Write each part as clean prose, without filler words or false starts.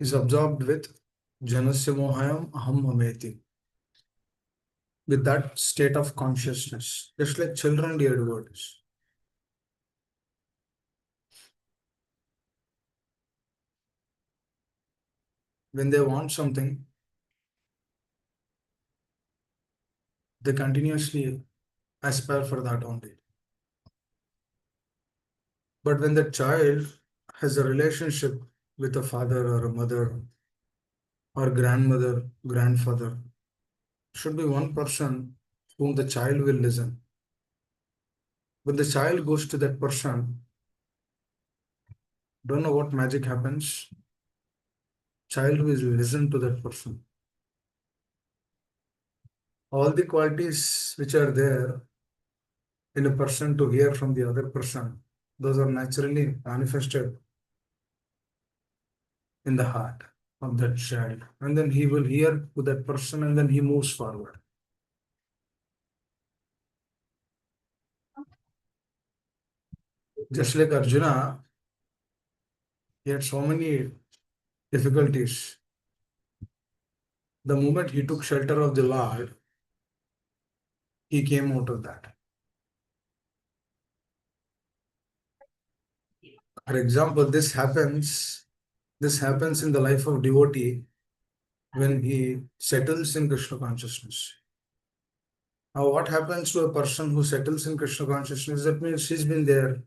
is absorbed with Janasya Mohayam Aham Mameti, with that state of consciousness, just like children, dear devotees. When they want something, they continuously aspire for that only. But when the child has a relationship with a father or a mother or grandmother, grandfather, should be one person whom the child will listen. When the child goes to that person, don't know what magic happens. Child will listen to that person. All the qualities which are there in a person to hear from the other person, those are naturally manifested in the heart of that child. And then he will hear to that person and then he moves forward. Just like Arjuna, he had so many difficulties. The moment he took shelter of the Lord, he came out of that. For example, this happens in the life of devotee when he settles in Krishna consciousness. Now, what happens to a person who settles in Krishna consciousness? That means he's been there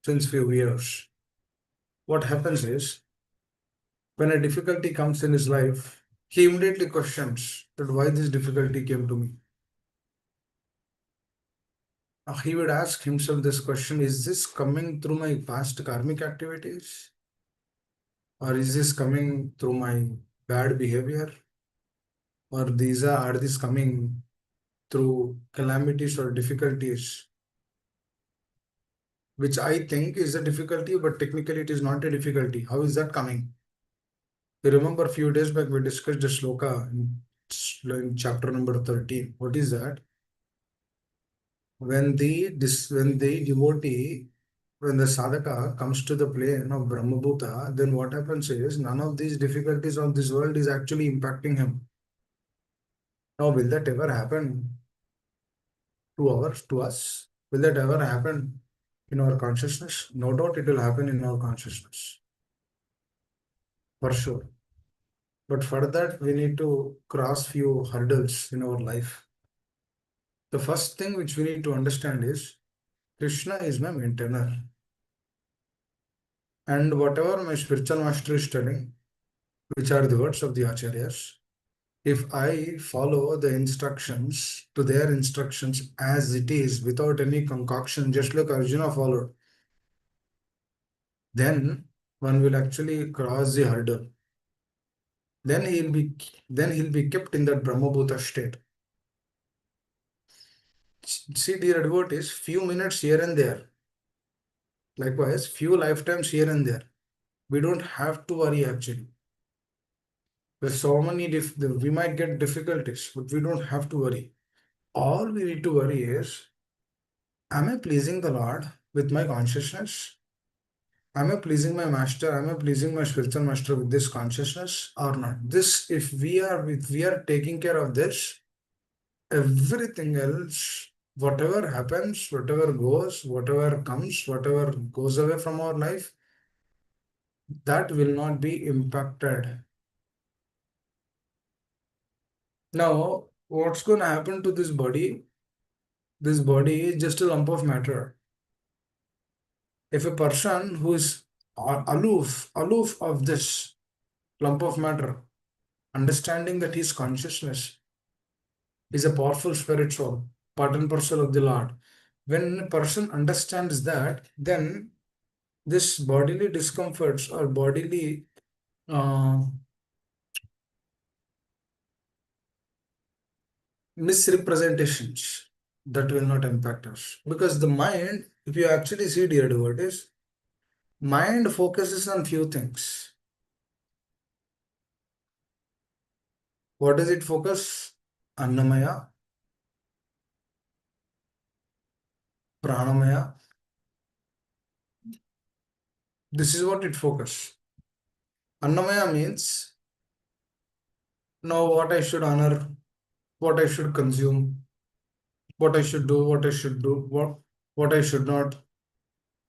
since few years. What happens is, when a difficulty comes in his life, he immediately questions that why this difficulty came to me. He would ask himself this question: is this coming through my past karmic activities? Or is this coming through my bad behavior? Or are these coming through calamities or difficulties, which I think is a difficulty, but technically it is not a difficulty. How is that coming? You remember a few days back we discussed the sloka in chapter number 13. What is that? When the devotee, when the sadhaka comes to the plane of Brahmabhuta, then what happens is none of these difficulties of this world is actually impacting him. Now, will that ever happen to us? Will that ever happen in our consciousness? No doubt it will happen in our consciousness, for sure. But for that, we need to cross few hurdles in our life. The first thing which we need to understand is Krishna is my maintainer. And whatever my spiritual master is telling, which are the words of the Acharyas, if I follow the instructions to their instructions as it is without any concoction, just like Arjuna followed, then one will actually cross the hurdle. Then he'll be kept in that Brahmabhuta state. See, dear devotees, few minutes here and there, likewise, few lifetimes here and there. We don't have to worry actually. There's so many we might get difficulties, but we don't have to worry. All we need to worry is, am I pleasing the Lord with my consciousness? Am I pleasing my master? Am I pleasing my spiritual master with this consciousness or not? This, if we are taking care of this, everything else, whatever happens, whatever goes, whatever comes, whatever goes away from our life, that will not be impacted. Now, what's going to happen to this body? This body is just a lump of matter. If a person who is aloof of this lump of matter, understanding that his consciousness is a powerful spirit soul, part and parcel of the Lord. When a person understands that, then this bodily discomforts or bodily uh, misrepresentations, that will not impact us. Because the mind, if you actually see, dear devotees, mind focuses on few things. What does it focus? Annamaya, Pranamaya. This is what it focuses. Annamaya means know what I should honor, what I should consume, what I should do, what I should not.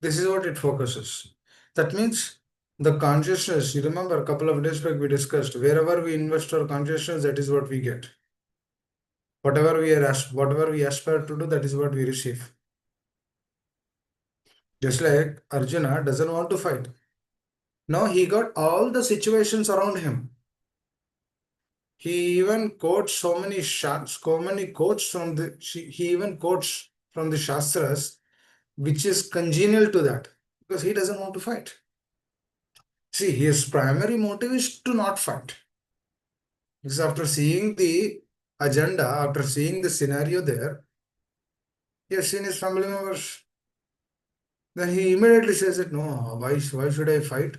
This is what it focuses. That means the consciousness, you remember a couple of days back we discussed, wherever we invest our consciousness, that is what we get. Whatever we aspire to do, that is what we receive. Just like Arjuna doesn't want to fight. Now he got all the situations around him. He even quotes so many quotes from he even quotes from the Shastras, which is congenial to that, because he doesn't want to fight. See, his primary motive is to not fight. Because after seeing the agenda, after seeing the scenario there, he has seen his family members. Then he immediately says that no, why should I fight?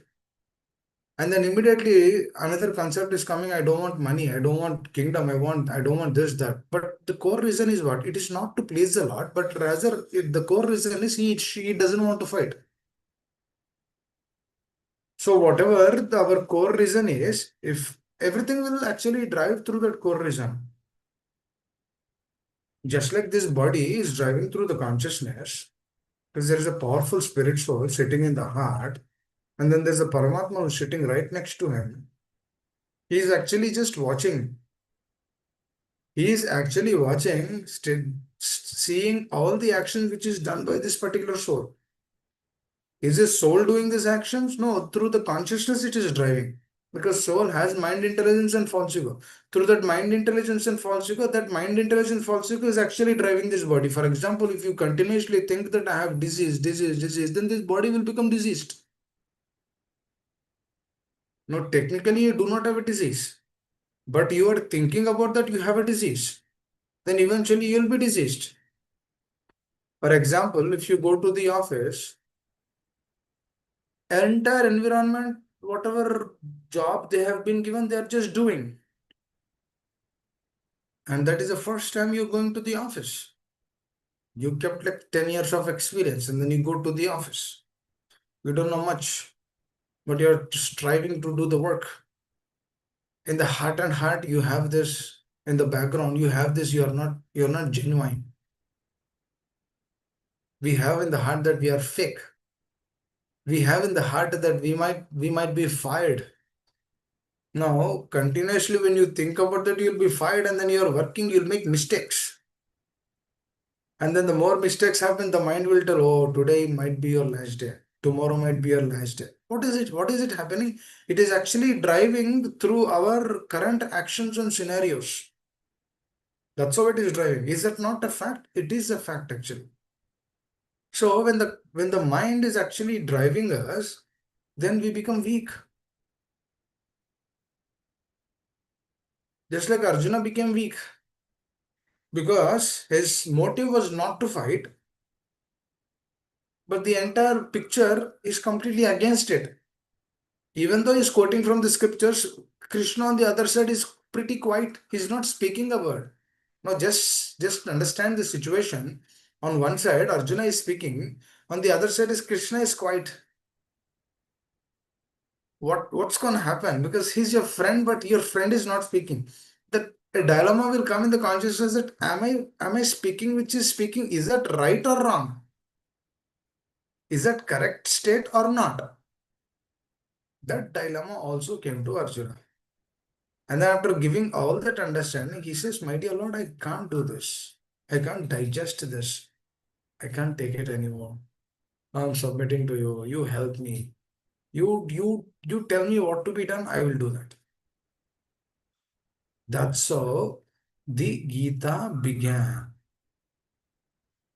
And then immediately another concept is coming. I don't want money. I don't want kingdom. I don't want this, that. But the core reason is what? It is not to please the Lord, but rather the core reason is she doesn't want to fight. So whatever our core reason is, if everything will actually drive through that core reason. Just like this body is driving through the consciousness, because there is a powerful spirit soul sitting in the heart, and then there's a Paramatma who's sitting right next to him. He is actually just watching. He is actually watching, seeing all the actions which is done by this particular soul. Is this soul doing these actions? No, through the consciousness it is driving. Because soul has mind intelligence and false ego. Through that mind intelligence and false ego, that mind intelligence false ego is actually driving this body. For example, if you continuously think that I have disease, then this body will become diseased. No, technically you do not have a disease. But you are thinking about that you have a disease. Then eventually you'll be diseased. For example, if you go to the office, entire environment, whatever job they have been given, they are just doing. And that is the first time you're going to the office. You kept like 10 years of experience and then you go to the office. You don't know much, but you're striving to do the work. In the heart and heart, you have this, in the background, you have this, you're not genuine. We have in the heart that we are fake. We have in the heart that we might be fired. Now, continuously when you think about that, you'll be fired, and then you're working, you'll make mistakes. And then the more mistakes happen, the mind will tell, oh, today might be your last day. Tomorrow might be your last day. What is it? What is it happening? It is actually driving through our current actions and scenarios. That's how it is driving. Is that not a fact? It is a fact actually. So when the mind is actually driving us, then we become weak. Just like Arjuna became weak because his motive was not to fight, but the entire picture is completely against it. Even though he's quoting from the scriptures, Krishna on the other side is pretty quiet. He's not speaking a word. Now just understand the situation. On one side, Arjuna is speaking. On the other side is Krishna is quiet. What's going to happen? Because he's your friend, but your friend is not speaking. The a dilemma will come in the consciousness that am I speaking which is speaking? Is that right or wrong? Is that correct state or not? That dilemma also came to Arjuna. And then after giving all that understanding, he says, my dear Lord, I can't do this. I can't digest this. I can't take it anymore. I'm submitting to you. You help me. You tell me what to be done. I will do that. That's how the Gita began.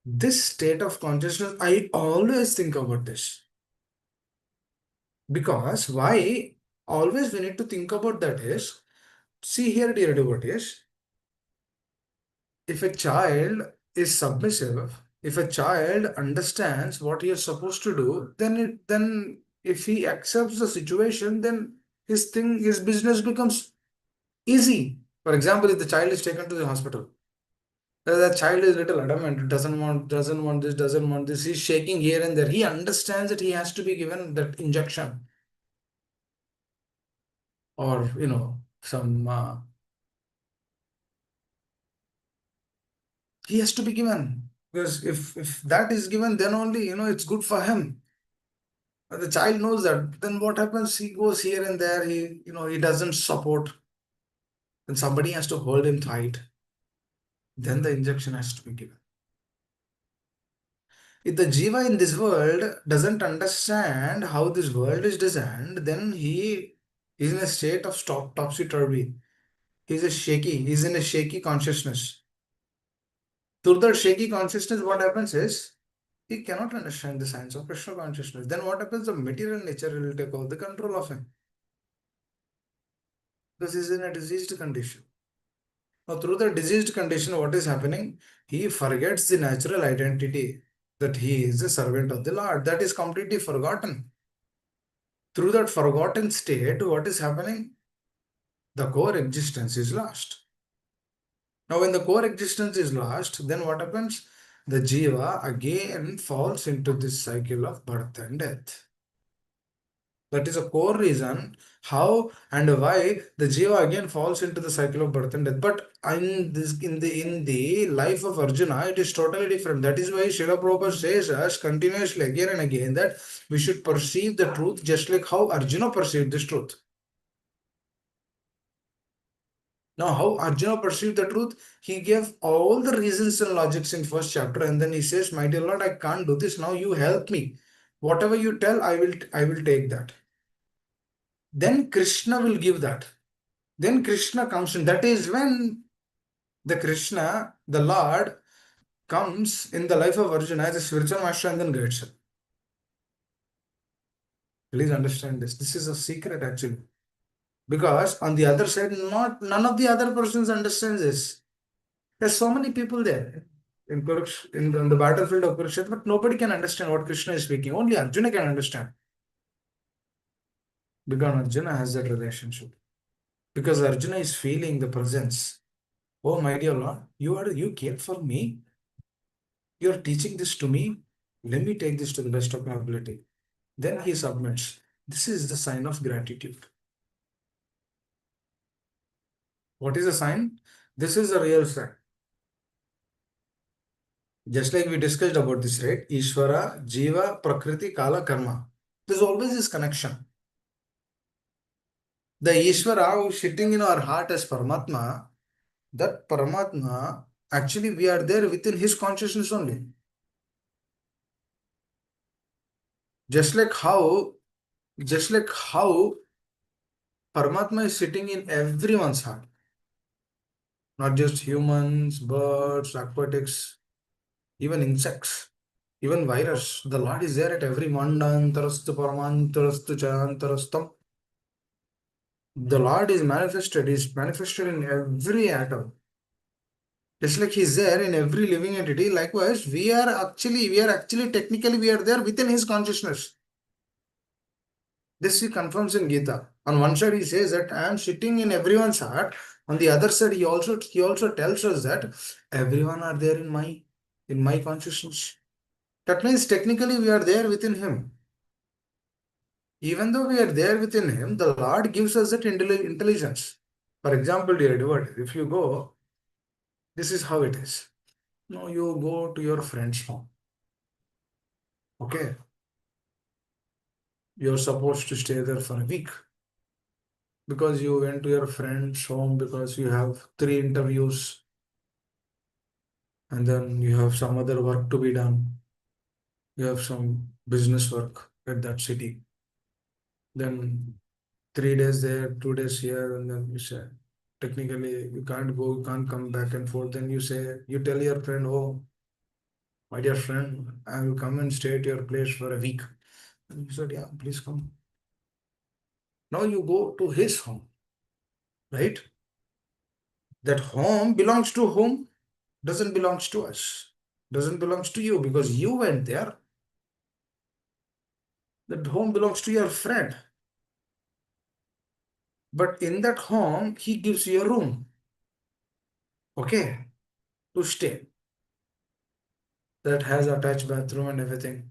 This state of consciousness, I always think about this. Because why always we need to think about that is, see here, dear devotees, if a child is submissive, if a child understands what he is supposed to do, then if he accepts the situation, then his business becomes easy. For example, if the child is taken to the hospital, the child is little adamant, doesn't want this. He's shaking here and there. He understands that he has to be given that injection. or some he has to be given, because if that is given, then only it's good for him. But the child knows that. Then what happens? He goes here and there. He doesn't support. Then somebody has to hold him tight. Then the injection has to be given. If the jiva in this world doesn't understand how this world is designed, then he is in a state of topsy-turvy. He's in a shaky consciousness. Through that shaky consciousness, what happens is he cannot understand the science of Krishna consciousness. Then what happens? The material nature will take over the control of him, because he's in a diseased condition. Now, through the diseased condition, what is happening? He forgets the natural identity, that he is a servant of the Lord. That is completely forgotten. Through that forgotten state, what is happening? The core existence is lost. Now, when the core existence is lost, then what happens? The jiva again falls into this cycle of birth and death. That is a core reason how and why the jiva again falls into the cycle of birth and death. But in the life of Arjuna, it is totally different. That is why Srila Prabhupada says us continuously again and again that we should perceive the truth just like how Arjuna perceived this truth. Now, how Arjuna perceived the truth, he gave all the reasons and logics in first chapter, and then he says, "My dear Lord, I can't do this. Now you help me. Whatever you tell, I will take that." Then Krishna will give that. Then Krishna comes in. That is when the Krishna, the Lord, comes in the life of Arjuna as a spiritual master and then guides him. Please understand this. This is a secret actually. Because on the other side, none of the other persons understands this. There's so many people there in the battlefield of Kurukshetra, but nobody can understand what Krishna is speaking. Only Arjuna can understand. Because Arjuna has that relationship. Because Arjuna is feeling the presence. Oh, my dear Lord, you care for me. You are teaching this to me. Let me take this to the best of my ability. Then he submits. This is the sign of gratitude. What is a sign? This is a real sign. Just like we discussed about this, right? Ishvara, Jiva, Prakriti, Kala, Karma. There's always this connection. The Ishvara who is sitting in our heart as Paramatma, that Paramatma, actually we are there within his consciousness only. Just like how, just like how Paramatma is sitting in everyone's heart, not just humans, birds, aquatics, even insects, even virus. The Lord is there at every mandantarastu paramantarastu chayantarastam. The Lord is manifested in every atom. Just like He's there in every living entity, likewise, we are actually technically we are there within His consciousness. This He confirms in Gita. On one side, He says that I am sitting in everyone's heart. On the other side, He also tells us that everyone are there in my consciousness. That means technically we are there within Him. Even though we are there within Him, the Lord gives us that intelligence. For example, dear devotee, if you go, this is how it is. No, you go to your friend's home. Okay. You're supposed to stay there for a week because you went to your friend's home because you have 3 interviews and then you have some other work to be done. You have some business work at that city. Then 3 days there, 2 days here, and then you say, technically, you can't go, you can't come back and forth. Then you tell your friend, oh, my dear friend, I will come and stay at your place for a week. And he said, yeah, please come. Now you go to his home, right? That home belongs to whom? Doesn't belongs to us. Doesn't belongs to you because you went there. That home belongs to your friend. But in that home, he gives you a room, okay, to stay. That has attached bathroom and everything.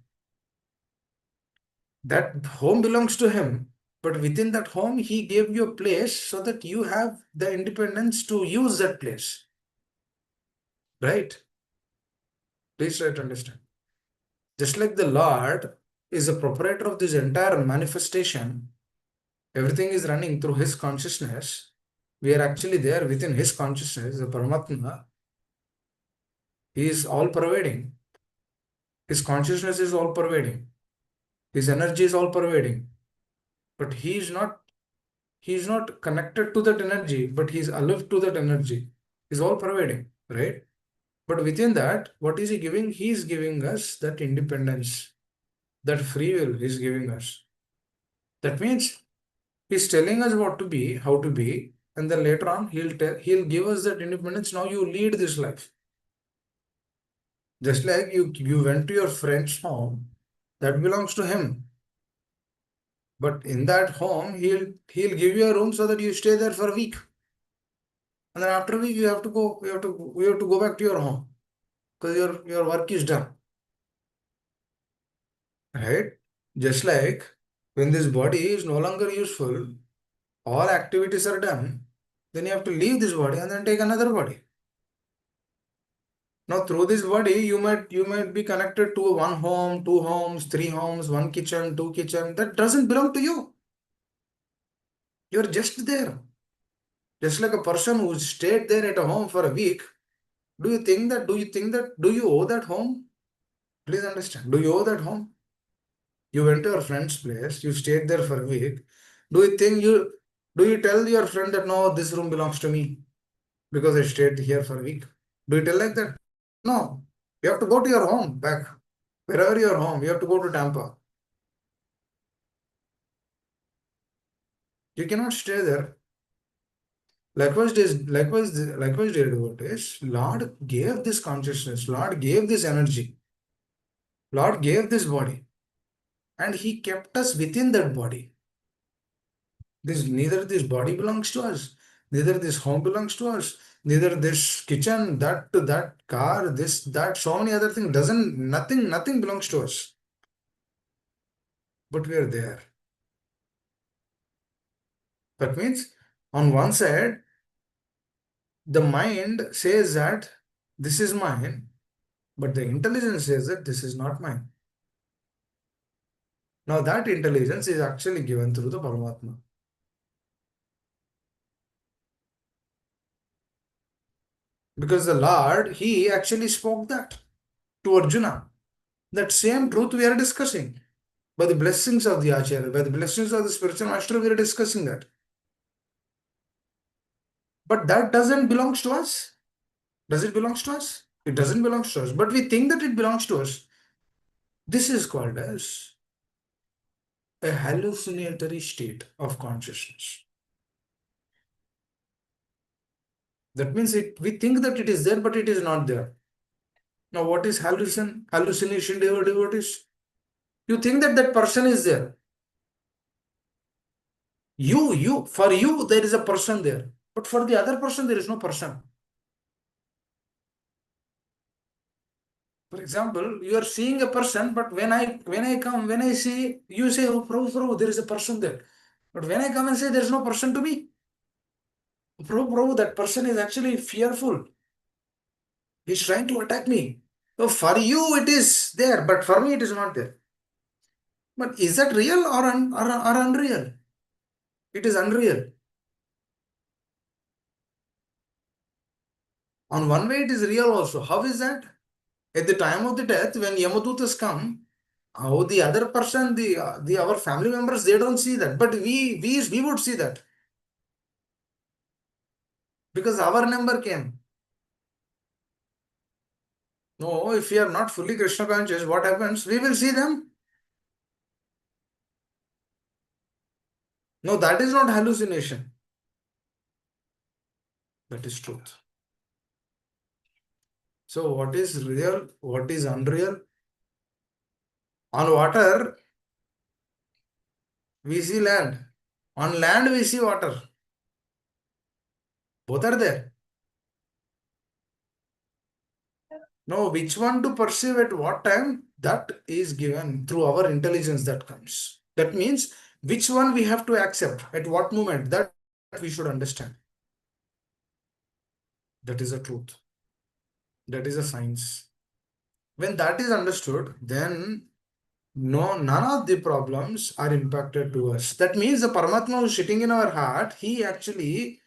That home belongs to him, But within that home, he gave you a place so that you have the independence to use that place. Right? Please try to understand. Just like the Lord is the proprietor of this entire manifestation, everything is running through his consciousness. We are actually there within his consciousness, the Paramatma. He is all pervading. His consciousness is all pervading. His energy is all pervading. But he is not connected to that energy, but he is alive to that energy. He's all pervading, right? But within that, what is he giving? He is giving us that independence, that free will he's giving us. That means he's telling us what to be, how to be, and then later on he'll give us that independence. Now you lead this life. Just like you went to your friend's home, that belongs to him. But in that home, he'll give you a room so that you stay there for a week. And then after a week, you have to go, you have to go back to your home because your work is done. Right? Just like when this body is no longer useful, all activities are done, then you have to leave this body and then take another body. Now through this body, you might be connected to one home, two homes, three homes, one kitchen, two kitchen. That doesn't belong to you. You're just there. Just like a person who stayed there at a home for a week. Do you owe that home? Please understand. Do you owe that home? You went to your friend's place, you stayed there for a week. Do you tell your friend that no, this room belongs to me because I stayed here for a week? Do you tell like that? No. You have to go to your home back. Wherever your home, you have to go to Tampa. You cannot stay there. Likewise, dear devotees, Lord gave this consciousness, Lord gave this energy, Lord gave this body, and He kept us within that body. Neither this body belongs to us, neither this home belongs to us, neither this kitchen, that car, this, that, so many other things. Nothing belongs to us. But we are there. That means on one side, the mind says that this is mine, but the intelligence says that this is not mine. Now that intelligence is actually given through the Paramatma. Because the Lord, He actually spoke that to Arjuna. That same truth we are discussing. By the blessings of the Acharya, by the blessings of the spiritual master, we are discussing that. But that doesn't belong to us. Does it belong to us? It doesn't belong to us. But we think that it belongs to us. This is called as a hallucinatory state of consciousness. That means we think that it is there, but it is not there. Now, what is hallucination, dear devotees? You think that that person is there. For you, there is a person there. But for the other person, there is no person. For example, you are seeing a person, but when I see, you say, oh, Prabhu, there is a person there. But when I come and say there is no person to me, Prabhu, that person is actually fearful. He's trying to attack me. So for you, it is there, but for me, it is not there. But is that real or unreal? It is unreal. On one way, it is real also. How is that? At the time of the death, when Yamadutas come, how the other person, the our family members, they don't see that, but we would see that because our number came. No, if we are not fully Krishna conscious, what happens? We will see them. No, that is not hallucination. That is truth. So, what is real? What is unreal? On water, we see land. On land, we see water. Both are there. No, which one to perceive at what time, that is given through our intelligence that comes. That means Which one we have to accept at what moment, that we should understand. That is a truth. That is a science. When that is understood, then none of the problems are impacted to us. That means the Paramatma who is sitting in our heart, he actually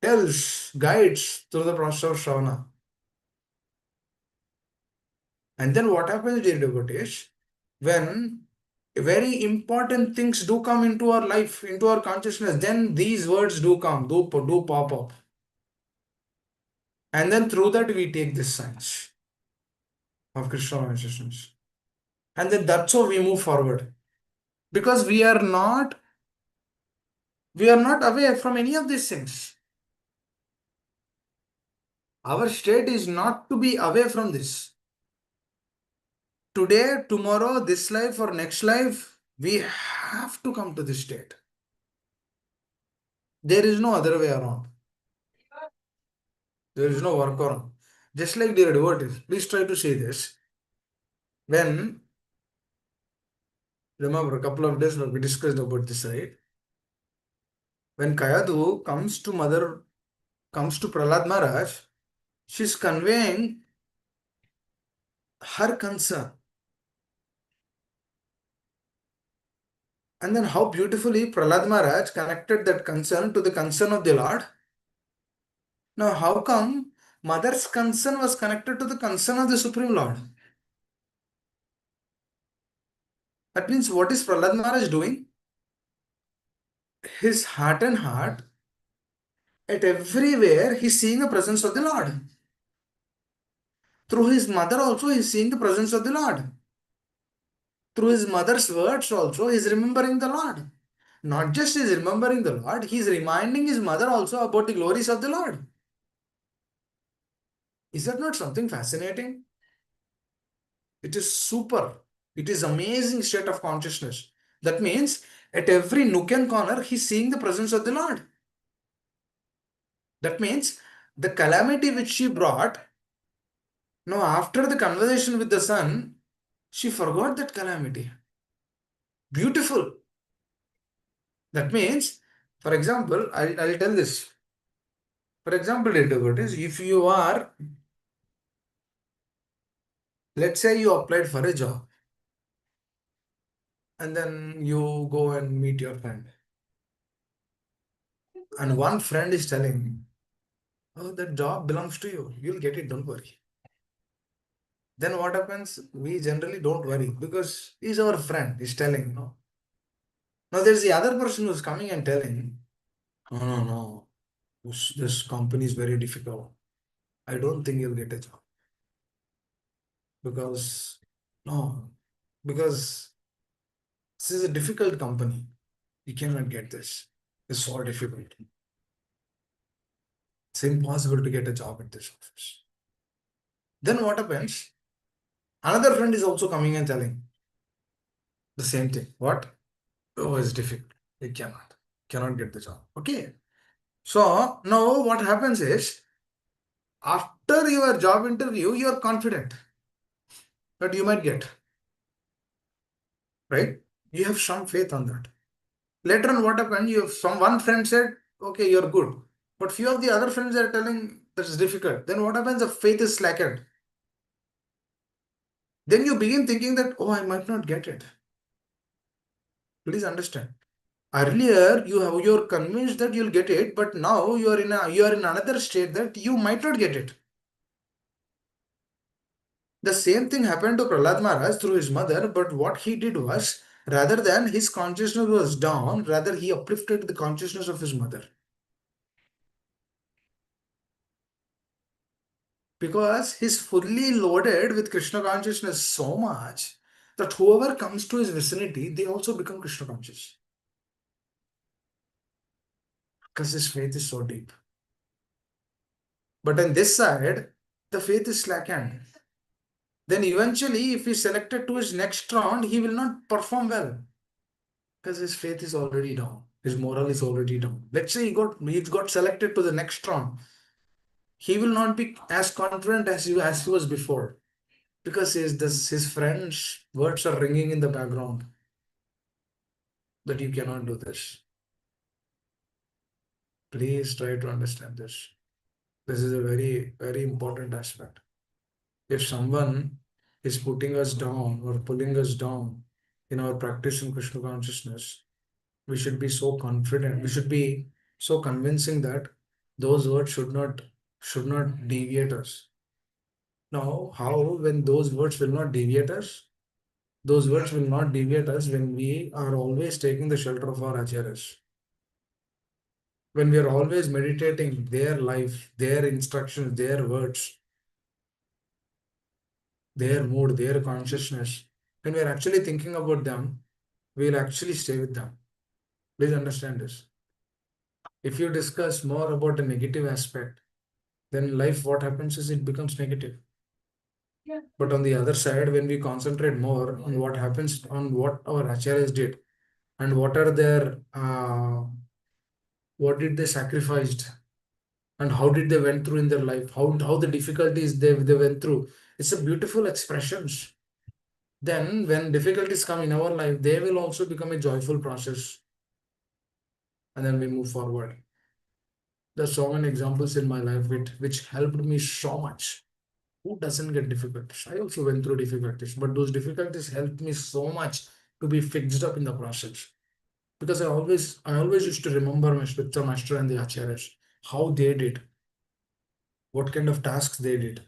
tells, guides through the process of Shravana. And then what happens, dear devotees, when very important things do come into our life, into our consciousness, then these words do come, do pop up. And then through that we take this science of Krishna consciousness. And then that's how we move forward. Because we are not away from any of these things. Our state is not to be away from this. Today, tomorrow, this life or next life, we have to come to this state. There is no other way around. There is no workaround. Just like dear devotees, please try to say this. When, remember, a couple of days ago, we discussed about this, right? When Kayadu comes to Prahlad Maharaj, she's conveying her concern. And then how beautifully Prahlad Maharaj connected that concern to the concern of the Lord. Now, how come mother's concern was connected to the concern of the Supreme Lord? That means what is Prahlad Maharaj doing? His heart and heart, at everywhere, he's seeing the presence of the Lord. Through his mother also, he's seeing the presence of the Lord. Through his mother's words also, he's remembering the Lord. Not just he's remembering the Lord, he's reminding his mother also about the glories of the Lord. Is that not something fascinating? It is super. It is amazing state of consciousness. That means at every nook and corner, he's seeing the presence of the Lord. That means the calamity which she brought, now after the conversation with the son, she forgot that calamity. Beautiful. That means, for example, I'll tell this. For example, dear devotees, if you are, let's say you applied for a job and then you go and meet your friend. And one friend is telling, oh, that job belongs to you. You'll get it, don't worry. Then what happens? We generally don't worry because he's our friend, he's telling, no. Now there's the other person who's coming and telling, no, no, no, this company is very difficult. I don't think you'll get a job. Because, no, because this is a difficult company. You cannot get this. It's so difficult. It's impossible to get a job at this office. Then what happens? Another friend is also coming and telling the same thing. What? Oh, it's difficult. You cannot get the job. Okay. So now what happens is after your job interview, you are confident that you might get, right? You have some faith on that. Later on, what happened? You have one friend said, okay, you're good. But few of the other friends are telling this is difficult. Then what happens? The faith is slackened. Then you begin thinking that, oh, I might not get it. Please understand. Earlier, you're convinced that you'll get it, but now you are in another state that you might not get it. The same thing happened to Prahlad Maharaj through his mother, but what he did was, rather than his consciousness was down, rather he uplifted the consciousness of his mother. Because he's fully loaded with Krishna consciousness so much that whoever comes to his vicinity, they also become Krishna conscious. Because his faith is so deep. But on this side, the faith is slackened. Then eventually, if he's selected to his next round, he will not perform well. Because his faith is already down. His moral is already down. Let's say he got selected to the next round. He will not be as confident as he was before. Because his friends' words are ringing in the background. that you cannot do this. Please try to understand this. This is a very, very important aspect. If someone is putting us down or pulling us down in our practice in Krishna consciousness, we should be so confident. We should be so convincing that those words should not deviate us. Now, how when those words will not deviate us? Those words will not deviate us when we are always taking the shelter of our acharyas. When we are always meditating their life, their instructions, their words, their mood, their consciousness, when we are actually thinking about them, we will actually stay with them. Please understand this. If you discuss more about a negative aspect, then life, what happens is it becomes negative. Yeah. But on the other side, when we concentrate more on what happens, on what our acharyas did, and what did they sacrificed, and how did they went through in their life, how the difficulties they went through. It's a beautiful expressions. Then when difficulties come in our life, they will also become a joyful process, and then we move forward. There's so many examples in my life which helped me so much. Who doesn't get difficulties? I also went through difficulties, but those difficulties helped me so much to be fixed up in the process. Because I always used to remember my spiritual master and the acharyas, how they did, what kind of tasks they did.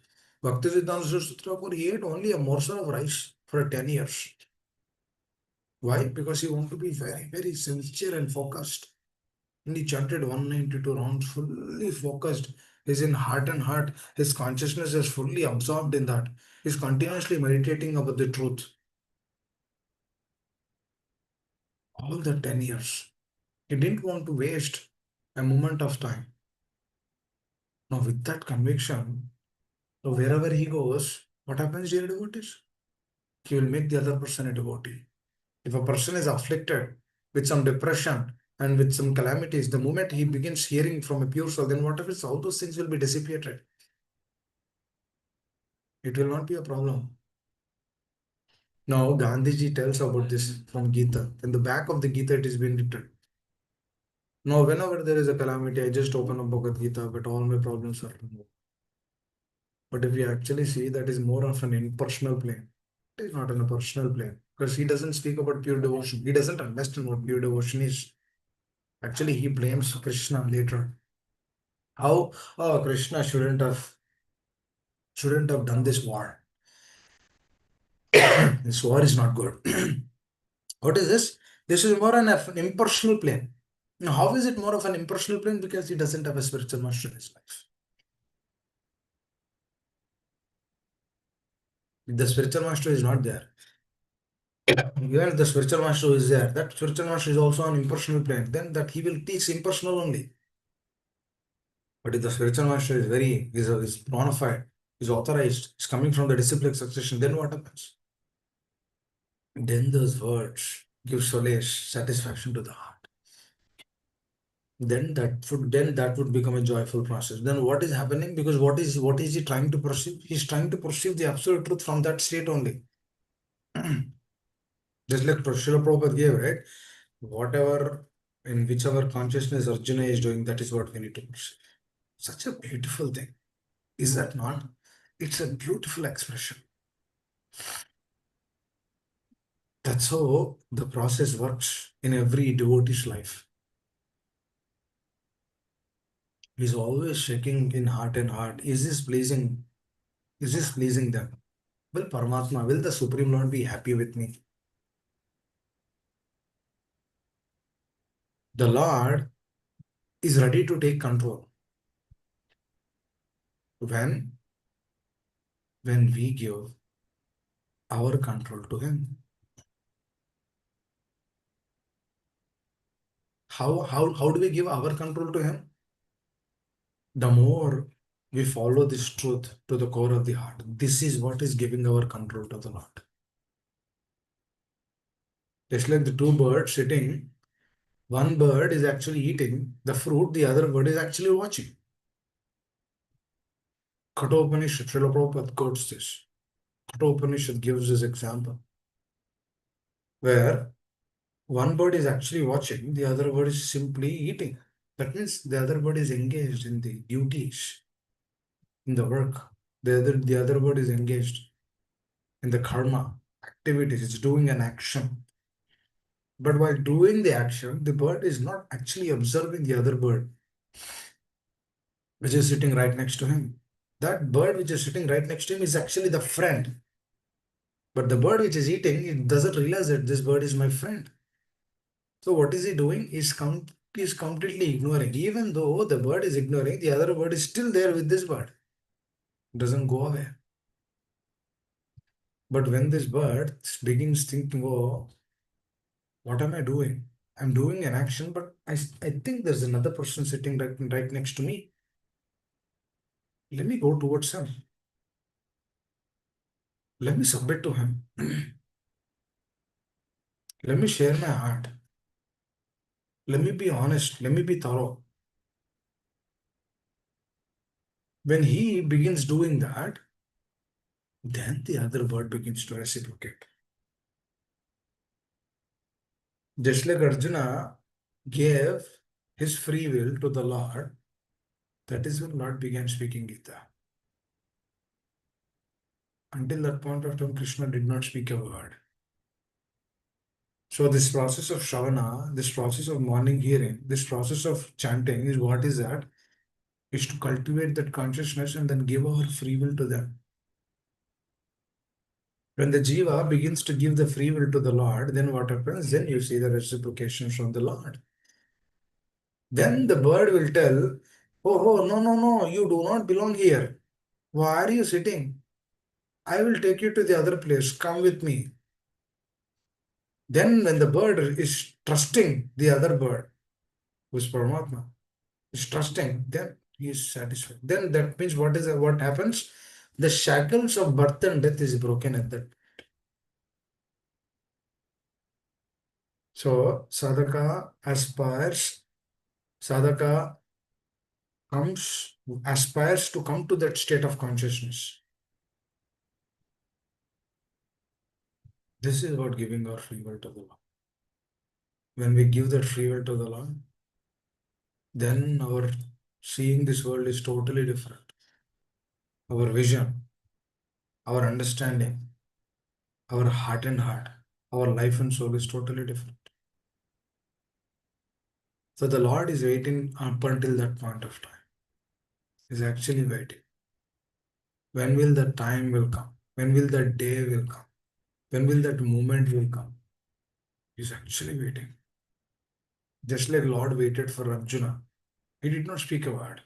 Bhaktisiddhanta Saraswati Thakur, he ate only a morsel of rice for 10 years. Why? Because he wanted to be very, very sincere and focused. And he chanted 192 rounds, fully focused. He's in heart and heart. His consciousness is fully absorbed in that. He's continuously meditating about the truth. All the 10 years. He didn't want to waste a moment of time. Now, with that conviction, so wherever he goes, what happens, dear devotees? He will make the other person a devotee. If a person is afflicted with some depression and with some calamities, the moment he begins hearing from a pure soul, then what happens? All those things will be dissipated. It will not be a problem. Now, Gandhiji tells about this from Gita. In the back of the Gita, it is been written. Now, whenever there is a calamity, I just open up Bhagavad Gita, but all my problems are removed. But if you actually see, that is more of an impersonal plane. It is not in a personal plane because he doesn't speak about pure devotion. He doesn't understand what pure devotion is. Actually, he blames Krishna later. How Krishna shouldn't have done this war. This war is not good. What is this? This is more an impersonal plane. Now, how is it more of an impersonal plane? Because he doesn't have a spiritual master in his life. If the spiritual master is not there, even if the spiritual master is there, that spiritual master is also on impersonal plane, then that he will teach impersonal only. But if the spiritual master is is bona fide, is authorized, is coming from the disciplic succession, then what happens? Then those words give solace, satisfaction to the heart. Then that would become a joyful process. Then what is happening? Because what is he trying to perceive? He's trying to perceive the absolute truth from that state only. Just like Srila Prabhupada gave, right? Whatever in whichever consciousness Arjuna is doing, that is what we need to perceive. Such a beautiful thing. Is that not? It's a beautiful expression. That's how the process works in every devotee's life. He's always checking in heart and heart. Is this pleasing? Is this pleasing them? Will Paramatma, will the Supreme Lord be happy with me? The Lord is ready to take control when we give our control to Him. How do we give our control to Him? The more we follow this truth to the core of the heart, this is what is giving our control to the Lord. Just like the two birds sitting, one bird is actually eating the fruit, the other bird is actually watching. Kathopanishad, Srila Prabhupada quotes this. Kathopanishad gives this example where One bird is actually watching, the other bird is simply eating. That means the other bird is engaged in the duties, in the work. The other bird is engaged in the karma activities. It's doing an action. But while doing the action, the bird is not actually observing the other bird, which is sitting right next to him. That bird which is sitting right next to him is actually the friend. But the bird which is eating, it doesn't realize that this bird is my friend. So what is he doing? He's completely ignoring. Even though the bird is ignoring, the other bird is still there with this bird. Doesn't go away. But when this bird begins thinking, oh, what am I doing? I'm doing an action, but I think there's another person sitting right next to me. Let me go towards him. Let me submit to him. Let me share my heart. Let me be honest. Let me be thorough. When he begins doing that, then the other bird begins to reciprocate. Just like Arjuna gave his free will to the Lord, that is when Lord began speaking Gita. Until that point of time, Krishna did not speak a word. So this process of Shravana, this process of morning hearing, this process of chanting is what is that? Is to cultivate that consciousness and then give our free will to them. When the jiva begins to give the free will to the Lord, then what happens? Then you see the reciprocation from the Lord. Then the bird will tell, oh, no, no, no, you do not belong here. Why are you sitting? I will take you to the other place. Come with me. Then when the bird is trusting the other bird, who is Paramatma, is trusting, then he is satisfied. Then that means what happens? The shackles of birth and death is broken at that. So sadhaka aspires to come to that state of consciousness. This is what giving our free will to the Lord. When we give that free will to the Lord, then our seeing this world is totally different. Our vision, our understanding, our heart and heart, our life and soul is totally different. So the Lord is waiting up until that point of time. He's actually waiting. When will that time will come? When will that day will come? When will that moment will come? He's actually waiting. Just like Lord waited for Arjuna. He did not speak a word.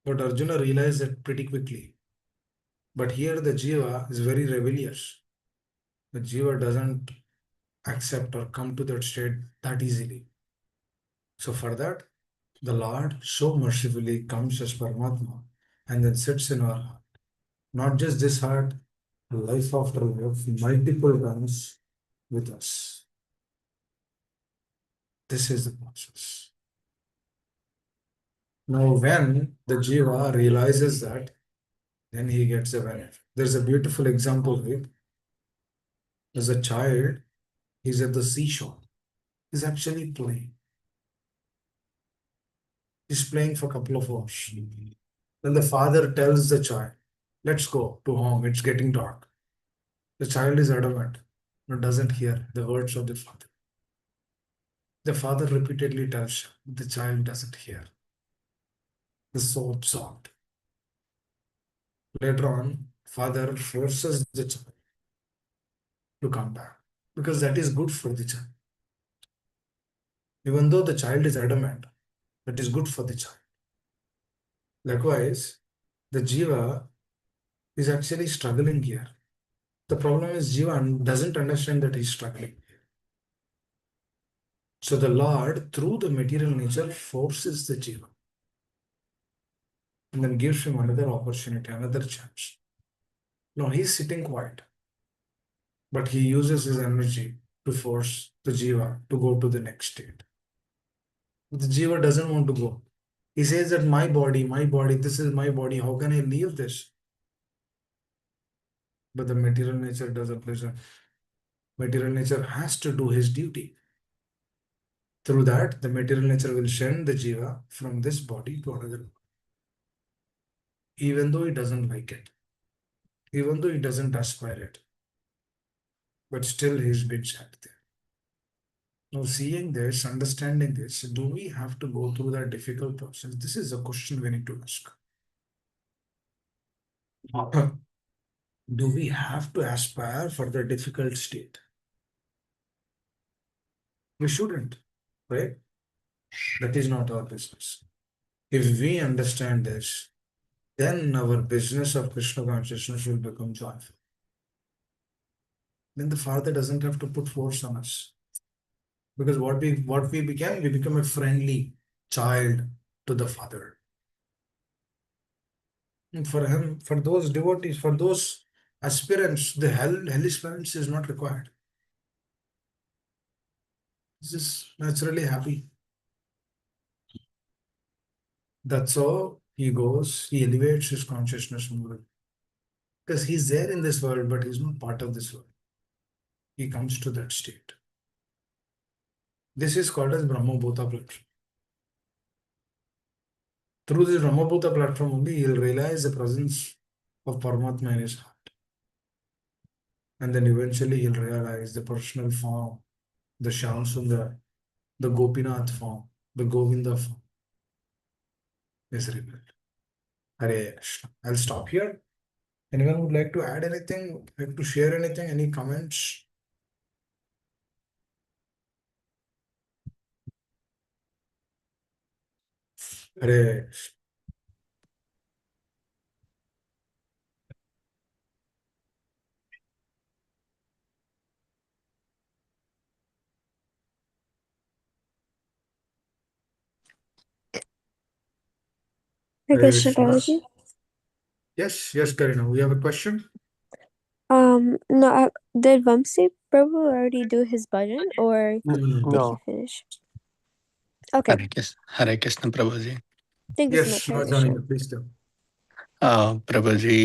But Arjuna realized that pretty quickly. But here the Jiva is very rebellious. The Jiva doesn't accept or come to that state that easily. So for that, the Lord so mercifully comes as Paramatma and then sits in our heart. Not just this heart, life after life, multiple times with us. This is the process. Now, when the Jiva realizes that, then he gets the benefit. There's a beautiful example of it. As a child, he's at the seashore. He's actually playing. He's playing for a couple of hours. Then the father tells the child, let's go to home, it's getting dark. The child is adamant, but doesn't hear the words of the father. The father repeatedly tells him, the child doesn't hear. He's so absorbed. Later on, father forces the child to come back because that is good for the child. Even though the child is adamant, that is good for the child. Likewise, the jiva is actually struggling here. The problem is jiva doesn't understand that he's struggling. So the Lord, through the material nature, forces the jiva and then gives him another opportunity, another chance. No, he's sitting quiet, but he uses his energy to force the jiva to go to the next state. The jiva doesn't want to go. He says that my body, this is my body. How can I leave this? But the material nature doesn't listen. Material nature has to do his duty. Through that, the material nature will send the jiva from this body to another, even though he doesn't like it, even though he doesn't aspire it, but still he's been sent there. Now, seeing this, understanding this, do we have to go through that difficult process? This is a question we need to ask. Do we have to aspire for the difficult state? We shouldn't, right? That is not our business. If we understand this, then our business of Krishna consciousness will become joyful. Then the Father doesn't have to put force on us. Because we become a friendly child to the Father. And for him, for those devotees, for those aspirants, the hellish parents is not required. He's just naturally happy. That's how he goes, he elevates his consciousness more. Because he's there in this world, but he's not part of this world. He comes to that state. This is called as Brahmabhuta platform. Through this Brahmabhuta platform only, he'll realize the presence of Paramatma in his heart. And then eventually he'll realize the personal form, the Shyam Sundar, the Gopinath form, the Govinda form is revealed. Hare Krishna. I'll stop here. Anyone would like to add anything, like to share anything, any comments? Hare Krishna. Hare Hare Krishna Krishna. Prabhuji. Yes, Karina, we have a question. No, did Vamsi Prabhu already do his bhajan or did he No. finish? Okay, Hare Krishna Prabhuji. thank you so much, Yes, Hare Krishna. Rajanika, please tell. Prabhuji,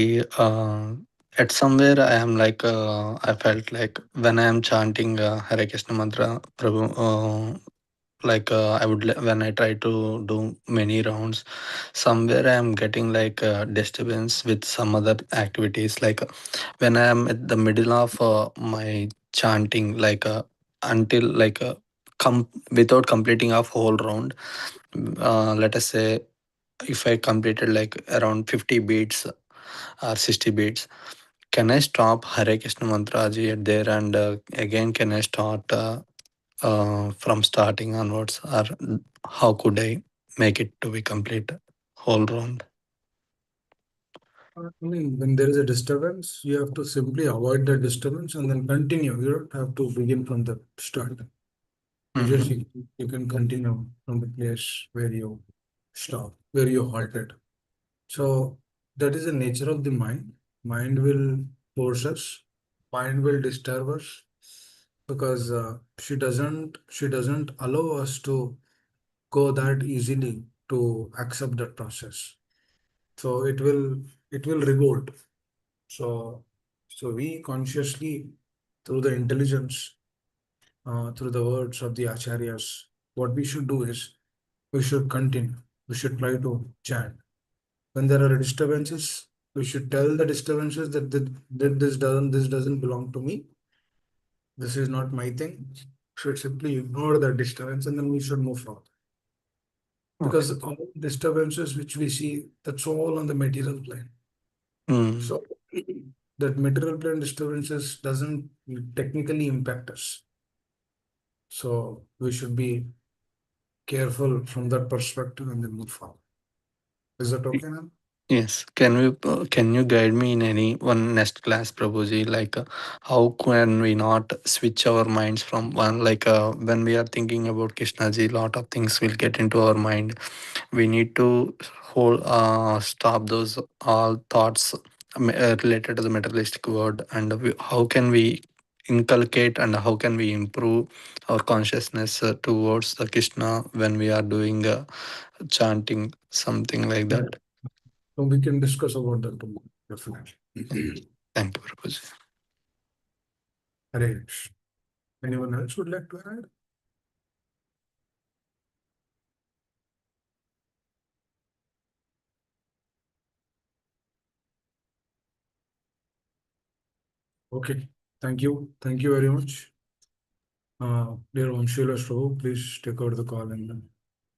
at somewhere I am like, I felt like when I am chanting Hare Krishna mantra, Prabhu, like when I try to do many rounds, somewhere I am getting like disturbance with some other activities. Like when I am at the middle of my chanting, like until like without completing a whole round, let us say if I completed like around 50 beats or 60 beats, can I stop Hare Krishna mantra ji at there and again can I start from starting onwards, or how could I make it to be complete whole round? I mean, when there is a disturbance, you have to simply avoid the disturbance and then continue. You don't have to begin from the start. Mhm. You can continue from the place where you stop, where you halted. So that is the nature of the mind. Mind will force us. Mind will disturb us because she doesn't allow us to go that easily to accept that process. So it will revolt. So so we consciously through the intelligence, through the words of the acharyas, what we should do is we should continue. We should try to chant. When there are disturbances, we should tell the disturbances that this doesn't belong to me. This is not my thing. Should simply ignore the disturbance and then we should move forward. Okay. Because all disturbances which we see, that's all on the material plane. Mm. So that material plane disturbances doesn't technically impact us. So we should be careful from that perspective and then move forward. Is that okay now? Yes. Can you guide me in any one next class, Prabhuji? Like, how can we not switch our minds from one? Like, when we are thinking about Krishnaji, lot of things will get into our mind. We need to stop those all thoughts related to the materialistic world, and how can we inculcate and how can we improve our consciousness towards the Krishna when we are doing chanting something like Yeah. that. So we can discuss about that tomorrow, definitely. Thank you, Prabhuji. Hare Krishna. Anyone else would like to add? Okay, thank you. Thank you very much. Dear Vanshila Prabhu, please take over the call and then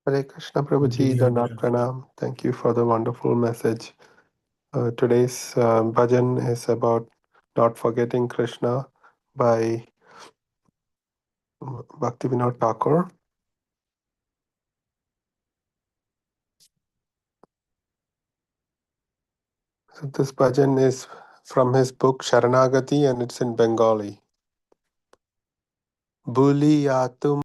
Hare Krishna Prabhuji, continue the Dandat bhajan. Pranam. Thank you for the wonderful message. Today's bhajan is about not forgetting Krishna by Bhaktivinoda Thakur. So this bhajan is from his book Sharanagati and it's in Bengali. Bhuliya tum